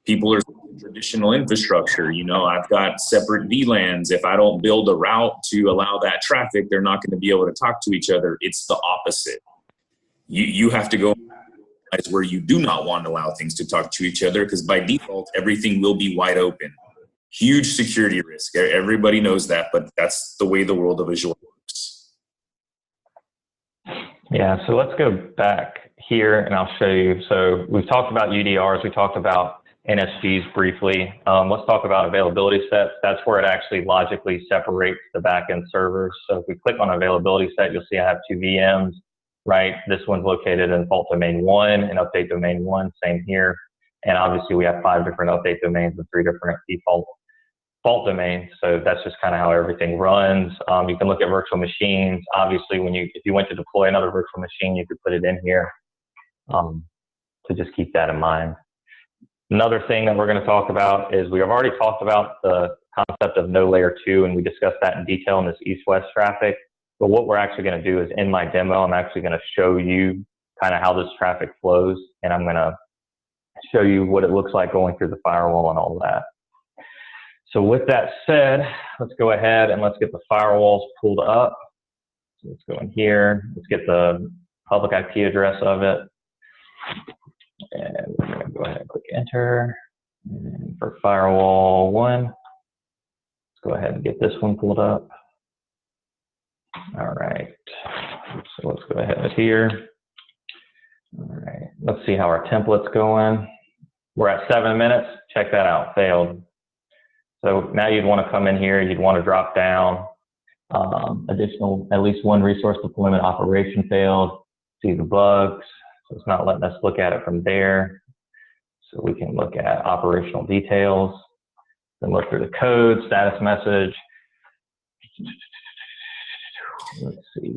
people are traditional infrastructure. I've got separate VLANs. If I don't build a route to allow that traffic, they're not going to be able to talk to each other. It's the opposite. You have to go where you do not want to allow things to talk to each other, because by default, everything will be wide open. Huge security risk. Everybody knows that, but that's the way the world of Azure works. Yeah, so let's go back here and I'll show you. So we've talked about UDRs, we talked about NSGs briefly. Let's talk about availability sets. That's where it actually logically separates the backend servers. So if we click on availability set, you'll see I have 2 VMs, right? This one's located in fault domain 1 and update domain 1, same here. And obviously we have 5 different update domains and 3 different default fault domains. So that's just kind of how everything runs. You can look at virtual machines. Obviously, if you went to deploy another virtual machine, you could put it in here. So just keep that in mind. Another thing that we're going to talk about is we have already talked about the concept of no layer 2, and we discussed that in detail in this east-west traffic. But what we're actually going to do is in my demo, I'm actually going to show you kind of how this traffic flows, and I'm going to show you what it looks like going through the firewall and all that. So with that said, let's go ahead and let's get the firewalls pulled up. So let's go in here. Let's get the public IP address of it. And we're going to go ahead and click enter. And for firewall 1, let's go ahead and get this one pulled up. All right. So let's go ahead here. All right. Let's see how our template's going. We're at 7 minutes. Check that out. Failed. So now you'd want to come in here. You'd want to drop down additional, at least one resource deployment operation failed. See the bugs. So it's not letting us look at it from there. So we can look at operational details, then look through the code, status message. Let's see.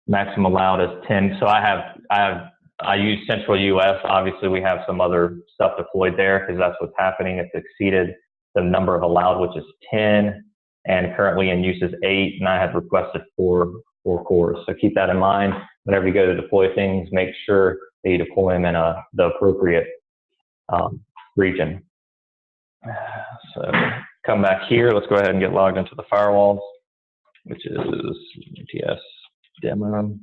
Maximum allowed is 10. So I use Central US. Obviously, we have some other stuff deployed there because that's what's happening. It's exceeded the number of allowed, which is 10, and currently in use is 8, and I have requested 4 cores. So keep that in mind. Whenever you go to deploy things, make sure that you deploy them in the appropriate region. So come back here. Let's go ahead and get logged into the firewalls, which is EITS demo.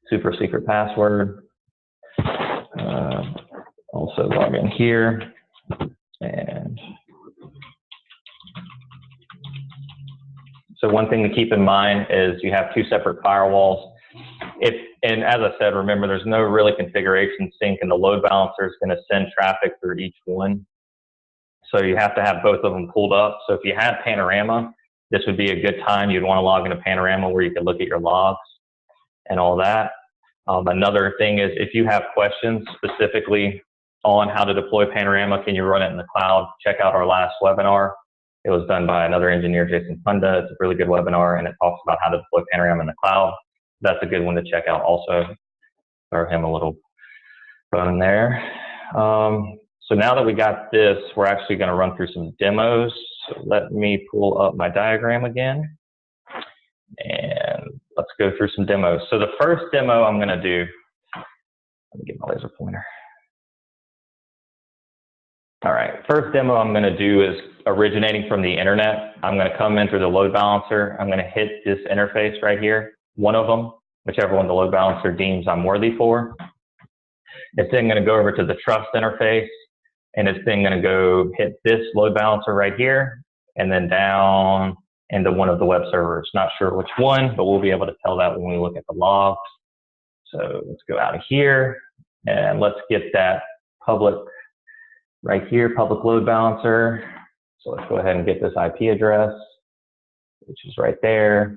Super secret password. Also log in here, and so one thing to keep in mind is you have 2 separate firewalls. And as I said, remember there's no really configuration sync, and the load balancer is going to send traffic through each one. So you have to have both of them pulled up. So if you had Panorama, this would be a good time. You'd want to log into Panorama where you could look at your logs and all that. Another thing is if you have questions specifically on how to deploy Panorama, can you run it in the cloud? Check out our last webinar. It was done by another engineer, Jason Funda. It's a really good webinar, and it talks about how to deploy Panorama in the cloud. That's a good one to check out also. Throw him a little bone there. So now that we got this, we're actually going to run through some demos. So let me pull up my diagram again, and let's go through some demos. So the first demo I'm going to do, let me get my laser pointer. All right, first demo I'm going to do is originating from the internet. I'm going to come in through the load balancer. I'm going to hit this interface right here, one of them, whichever one the load balancer deems I'm worthy for. It's then going to go over to the trust interface, and it's then going to go hit this load balancer right here, and then down into one of the web servers. Not sure which one, but we'll be able to tell that when we look at the logs. So let's go out of here, and let's get that public right here, public load balancer. So let's go ahead and get this IP address, which is right there.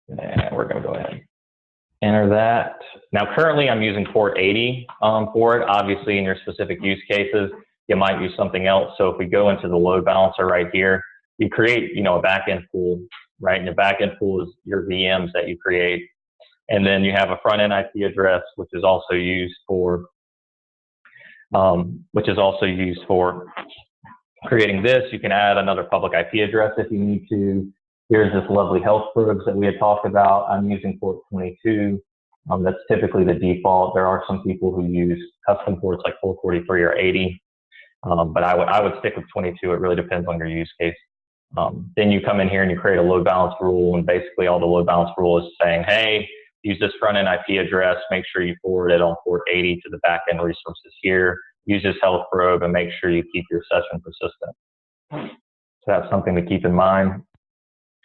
And we're going to go ahead and enter that. Now, currently I'm using port 80 for it. Obviously, in your specific use cases, you might use something else. So if we go into the load balancer right here, you create, a backend pool, right? And the backend pool is your VMs that you create. And then you have a front-end IP address, which is also used for creating this. You can add another public IP address if you need to. Here's this lovely health probes that we had talked about. I'm using port 22. That's typically the default. There are some people who use custom ports like 443 or 80, but I would stick with 22. It really depends on your use case. Then you come in here and you create a load balance rule, and basically all the load balance rule is saying, hey, use this front-end IP address, make sure you forward it on port 80 to the back-end resources here. Use this health probe and make sure you keep your session persistent. So that's something to keep in mind.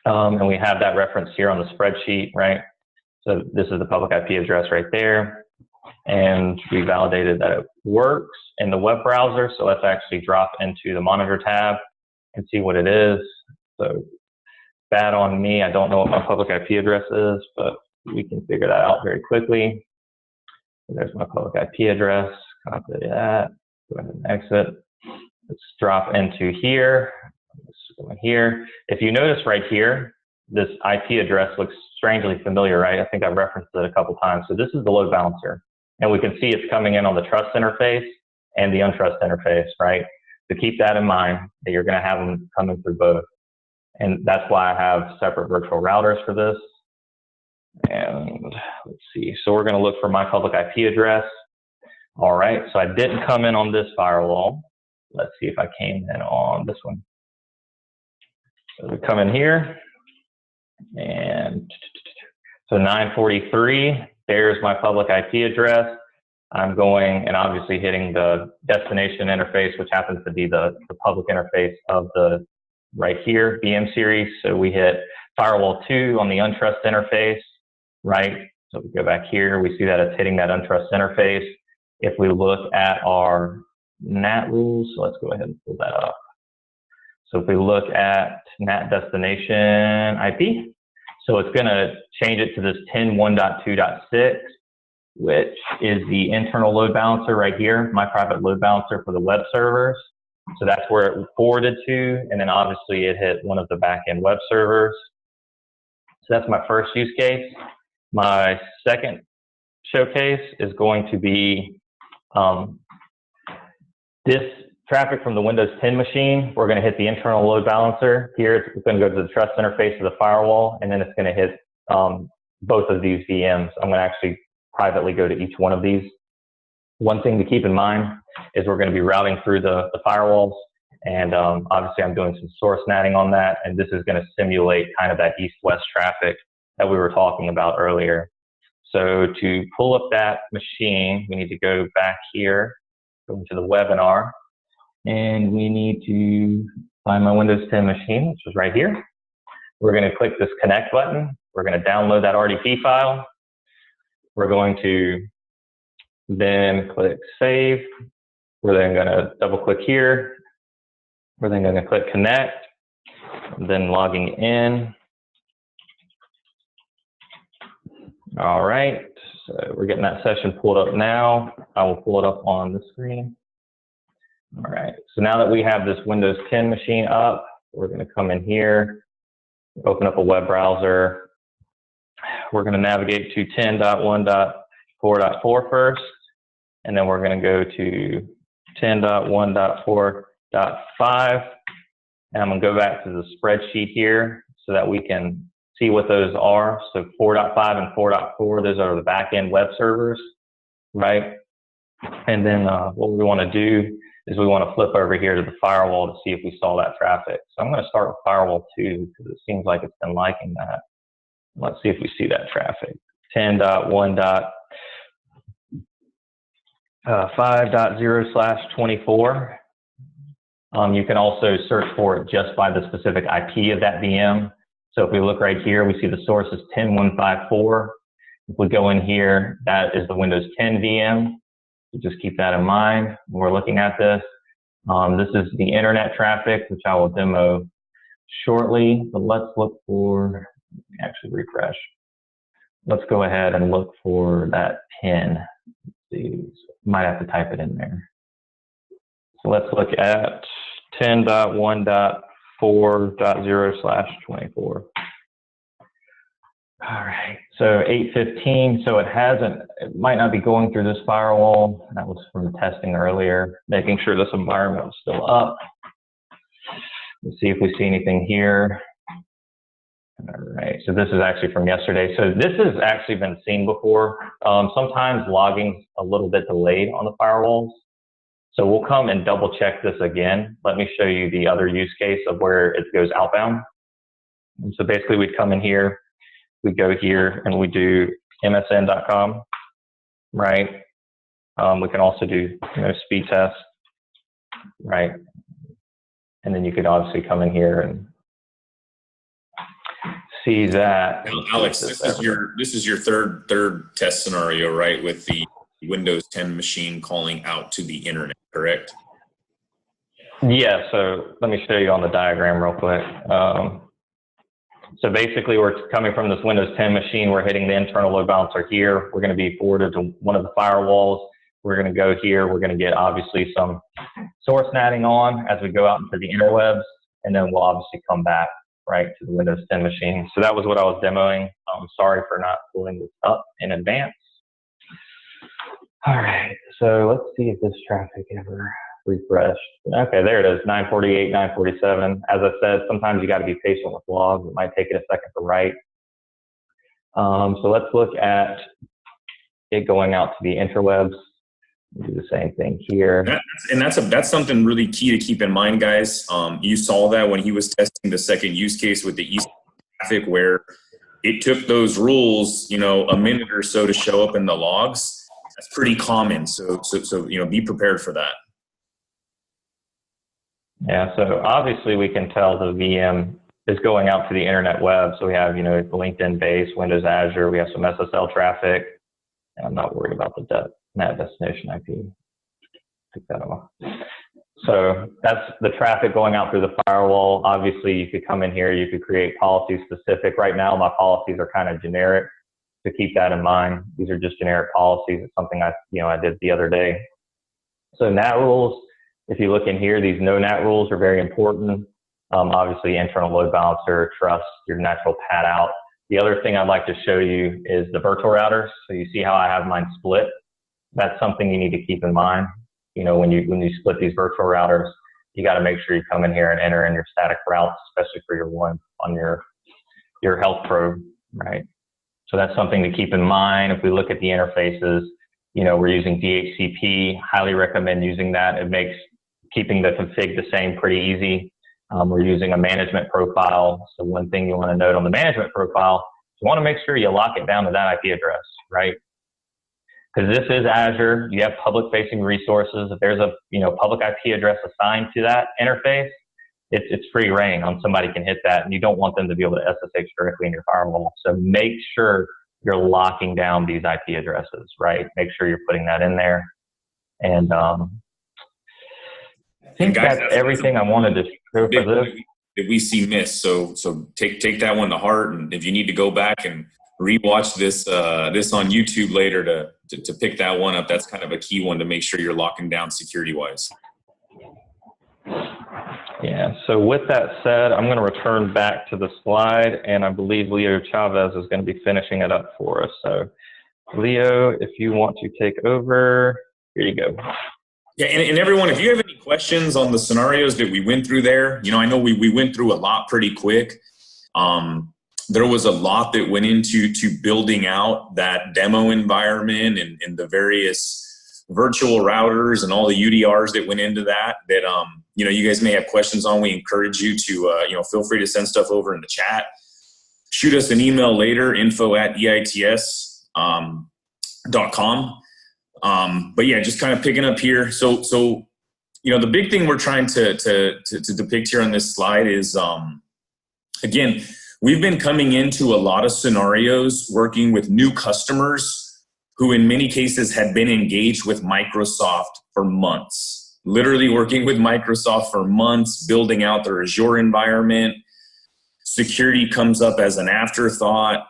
And we have that reference here on the spreadsheet, right? So this is the public IP address right there. And we validated that it works in the web browser. So let's actually drop into the monitor tab and see what it is. So bad on me, I don't know what my public IP address is, but we can figure that out very quickly. So there's my public IP address, copy that, go ahead and exit. Let's drop into here. Here. If you notice right here, this IP address looks strangely familiar, right? I think I've referenced it a couple times. So this is the load balancer, and we can see it's coming in on the trust interface and the untrust interface, right? So keep that in mind, that you're going to have them coming through both. And that's why I have separate virtual routers for this. And let's see. So we're going to look for my public IP address. All right. So I didn't come in on this firewall. Let's see if I came in on this one. So we come in here, and so 943, there's my public IP address. I'm going and obviously hitting the destination interface, which happens to be the public interface of the right here, VM series. So we hit firewall 2 on the untrust interface, right? So we go back here, we see that it's hitting that untrust interface. If we look at our NAT rules, so let's go ahead and pull that up. So if we look at NAT destination IP, so it's going to change it to this 10.1.2.6, which is the internal load balancer right here, my private load balancer for the web servers. So that's where it forwarded to, and then obviously it hit one of the back-end web servers. So that's my first use case. My second showcase is going to be this traffic from the Windows 10 machine. We're going to hit the internal load balancer. Here it's going to go to the trust interface of the firewall, and then it's going to hit both of these VMs. I'm going to actually privately go to each one of these. One thing to keep in mind is we're going to be routing through the firewalls, and obviously I'm doing some source natting on that, and this is going to simulate kind of that east-west traffic that we were talking about earlier. So to pull up that machine, we need to go back here, go into the webinar, and we need to find my Windows 10 machine, which is right here. We're going to click this connect button. We're going to download that RDP file. We're going to then click save. We're then going to double click here. We're then going to click connect, then logging in. All right, so we're getting that session pulled up now. I will pull it up on the screen. All right, so now that we have this Windows 10 machine up, we're going to come in here, open up a web browser. We're going to navigate to 10.1.4.4 first, and then we're going to go to 10.1.4.5, and I'm going to go back to the spreadsheet here so that we can see what those are. So 4.5 and 4.4, those are the back-end web servers, right? And then what we want to do is we want to flip over here to the firewall to see if we saw that traffic. So I'm going to start with firewall 2 because it seems like it's been liking that. Let's see if we see that traffic. 10.1.5.0/24. You can also search for it just by the specific IP of that VM. So if we look right here, we see the source is 10.154. If we go in here, that is the Windows 10 VM. So just keep that in mind when we're looking at this. This is the internet traffic, which I will demo shortly, but let's look for, actually refresh. Let's go ahead and look for that pin. Let's see, might have to type it in there. So let's look at 10.1.4.0/24. All right, so 8.15, so it might not be going through this firewall. That was from testing earlier, making sure this environment was still up. Let's see if we see anything here. All right, so this is actually from yesterday. So this has actually been seen before. Sometimes logging's a little bit delayed on the firewalls. So we'll come and double check this again. Let me show you the other use case of where it goes outbound. And so basically we'd come in here, we go here and we do msn.com, right? We can also do speed test, right? And then you could obviously come in here and see that. Alex, this is your third test scenario, right? With the Windows 10 machine calling out to the internet, correct? Yeah, so let me show you on the diagram real quick. So basically we're coming from this Windows 10 machine, we're hitting the internal load balancer here. We're going to be forwarded to one of the firewalls. We're going to go here. We're going to get obviously some source natting on as we go out into the interwebs, and then we'll obviously come back right to the Windows 10 machine. So that was what I was demoing. I'm sorry for not pulling this up in advance. All right, so let's see if this traffic ever refreshed. Okay, there it is, 948, 947. As I said, sometimes you got to be patient with logs. It might take it a second to write. So let's look at it going out to the interwebs. We'll do the same thing here. That's something really key to keep in mind, guys. You saw that when he was testing the second use case with the east traffic, where it took those rules, a minute or so to show up in the logs. That's pretty common. So be prepared for that. Yeah, so obviously we can tell the VM is going out to the internet web. So we have, LinkedIn base, Windows Azure, we have some SSL traffic, and I'm not worried about the NAT destination IP. Take that off. So that's the traffic going out through the firewall. Obviously you could come in here, you could create policy specific. Right now my policies are kind of generic, to keep that in mind. These are just generic policies. It's something I did the other day. So NAT rules, if you look in here, these no NAT rules are very important. Obviously, internal load balancer, trust your natural pad out. The other thing I'd like to show you is the virtual routers. So you see how I have mine split. That's something you need to keep in mind. When you split these virtual routers, you got to make sure you come in here and enter in your static routes, especially for your one on your health probe, right? So that's something to keep in mind. If we look at the interfaces, we're using DHCP. Highly recommend using that. It makes keeping the config the same pretty easy. We're using a management profile. So one thing you want to note on the management profile, you want to make sure you lock it down to that IP address, right? Because this is Azure. You have public-facing resources. If there's a public IP address assigned to that interface, it's free reign on somebody can hit that, and you don't want them to be able to SSH directly in your firewall. So make sure you're locking down these IP addresses, right? Make sure you're putting that in there. And I think that's everything I wanted to show for this. That we see missed. So take that one to heart, and if you need to go back and rewatch this on YouTube later to pick that one up, that's kind of a key one to make sure you're locking down security-wise. Yeah, so with that said, I'm going to return back to the slide, and I believe Leo Chavez is going to be finishing it up for us. So Leo, if you want to take over, here you go. Yeah, and everyone, if you have any questions on the scenarios that we went through there, I know we went through a lot pretty quick. There was a lot that went into building out that demo environment and the various virtual routers and all the UDRs that went into that, you know, you guys may have questions on. We encourage you to, you know, feel free to send stuff over in the chat. Shoot us an email later, info@EITS.com. But yeah, just kind of picking up here. So, you know, the big thing we're trying to depict here on this slide is, again, we've been coming into a lot of scenarios working with new customers who in many cases had been engaged with Microsoft for months, literally working with Microsoft for months, building out their Azure environment. Security comes up as an afterthought.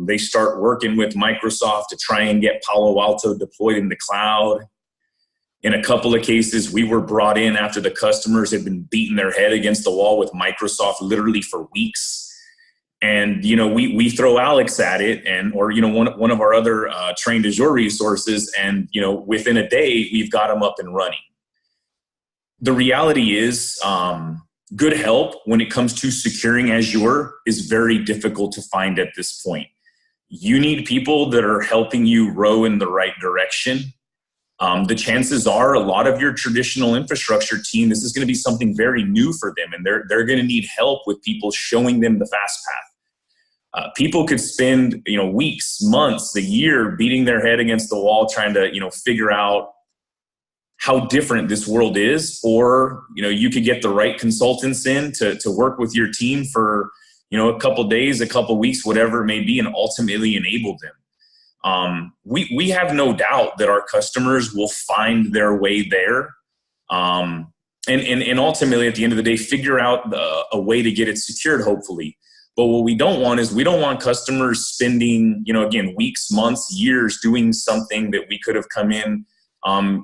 They start working with Microsoft to try and get Palo Alto deployed in the cloud. In a couple of cases, we were brought in after the customers had been beating their head against the wall with Microsoft literally for weeks. And, you know, we throw Alex at it, or, you know, one of our other trained Azure resources, and, you know, within a day, we've got them up and running. The reality is, good help when it comes to securing Azure is very difficult to find at this point. You need people that are helping you row in the right direction. The chances are a lot of your traditional infrastructure team, this is going to be something very new for them, and they're going to need help with people showing them the fast path. People could spend, you know, weeks, months, a year beating their head against the wall trying to, you know, figure out how different this world is, or, you know, you could get the right consultants in to work with your team for, you know, a couple days, a couple weeks, whatever it may be, and ultimately enable them. We have no doubt that our customers will find their way there. And ultimately at the end of the day, figure out a way to get it secured, hopefully. But what we don't want is we don't want customers spending, you know, again, weeks, months, years doing something that we could have come in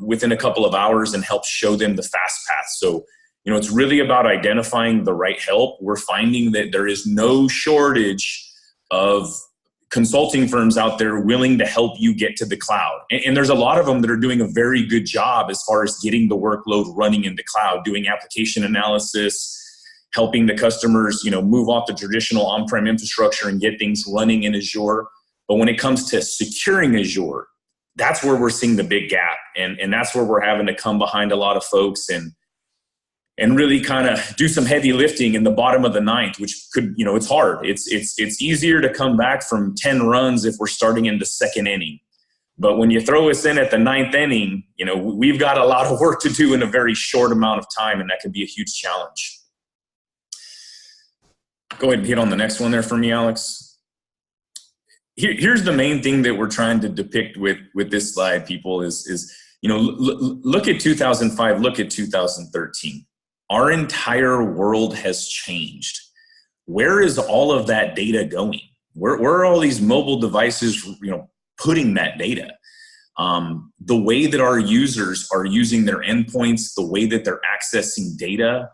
within a couple of hours and help show them the fast path. So, you know, it's really about identifying the right help. We're finding that there is no shortage of consulting firms out there willing to help you get to the cloud. And there's a lot of them that are doing a very good job as far as getting the workload running in the cloud, doing application analysis, helping the customers, you know, move off the traditional on-prem infrastructure and get things running in Azure. But when it comes to securing Azure, that's where we're seeing the big gap. And that's where we're having to come behind a lot of folks and really kind of do some heavy lifting in the bottom of the ninth, which could, you know, it's hard. It's easier to come back from 10 runs if we're starting in the second inning. But when you throw us in at the ninth inning, you know, we've got a lot of work to do in a very short amount of time, and that can be a huge challenge. Go ahead and hit on the next one there for me, Alex. Here's the main thing that we're trying to depict with this slide, people, is you know, look at 2005, look at 2013. Our entire world has changed. Where is all of that data going? Where are all these mobile devices, you know, putting that data? The way that our users are using their endpoints, the way that they're accessing data,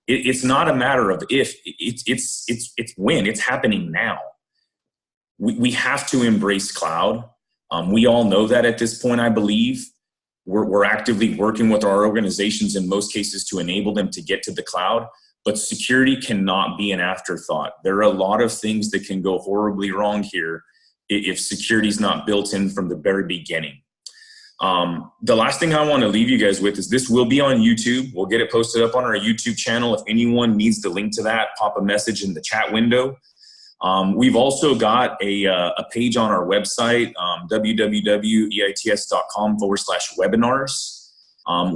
it's not a matter of if, it's when. It's happening now. We have to embrace cloud. We all know that at this point, I believe. We're actively working with our organizations in most cases to enable them to get to the cloud, but security cannot be an afterthought. There are a lot of things that can go horribly wrong here if security is not built in from the very beginning. The last thing I want to leave you guys with is this will be on YouTube. We'll get it posted up on our YouTube channel. If anyone needs the link to that, pop a message in the chat window. We've also got a page on our website, www.eits.com/webinars,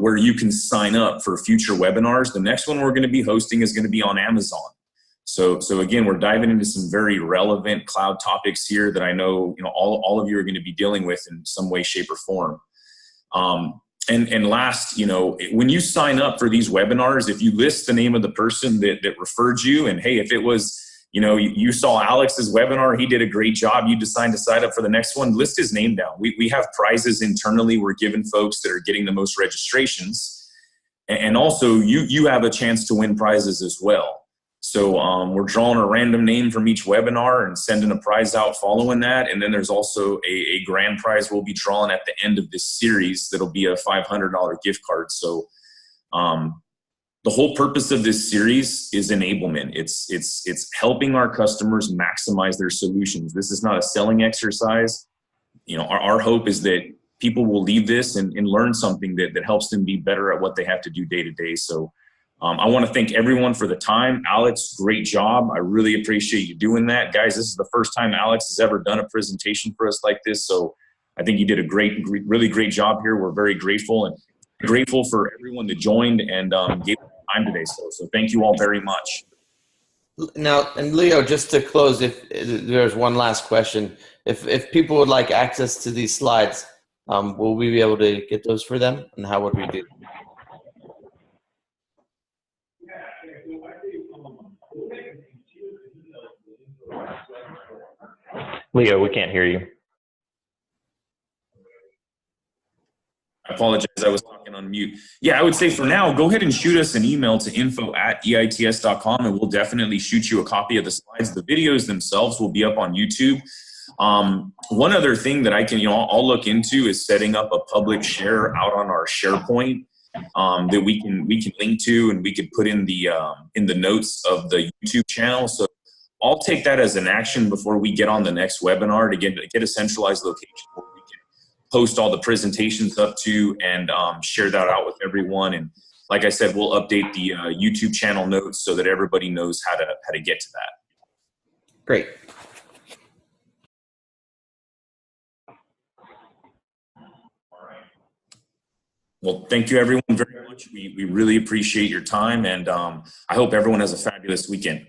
where you can sign up for future webinars. The next one we're going to be hosting is going to be on Amazon. So again, we're diving into some very relevant cloud topics here that I know, you know, all of you are going to be dealing with in some way, shape, or form. And last, you know, when you sign up for these webinars, if you list the name of the person that referred you, and hey, if it was, you know, you saw Alex's webinar, he did a great job, you decide to sign up for the next one, list his name down. We have prizes internally we're giving folks that are getting the most registrations. And also you have a chance to win prizes as well. So we're drawing a random name from each webinar and sending a prize out following that. And then there's also a grand prize we'll be drawing at the end of this series that'll be a $500 gift card. So the whole purpose of this series is enablement. It's helping our customers maximize their solutions. This is not a selling exercise. You know, our hope is that people will leave this and learn something that helps them be better at what they have to do day to day. So I want to thank everyone for the time. Alex, great job. I really appreciate you doing that. Guys, this is the first time Alex has ever done a presentation for us like this. So I think you did a really great job here. We're very grateful, and grateful for everyone that joined and gave time today. So thank you all very much. Now, and Leo, just to close, if there's one last question, if people would like access to these slides, will we be able to get those for them, and how would we do? Leo, we can't hear you. I apologize, I was talking on mute. Yeah, I would say for now, go ahead and shoot us an email to info@eits.com, and we'll definitely shoot you a copy of the slides. The videos themselves will be up on YouTube. One other thing that I can, I'll look into is setting up a public share out on our SharePoint that we can link to, and we could put in the notes of the YouTube channel. So I'll take that as an action before we get on the next webinar to get a centralized location where we can post all the presentations up to and share that out with everyone. And like I said, we'll update the YouTube channel notes so that everybody knows how to get to that. Great. Well, thank you everyone very much. We really appreciate your time, and I hope everyone has a fabulous weekend.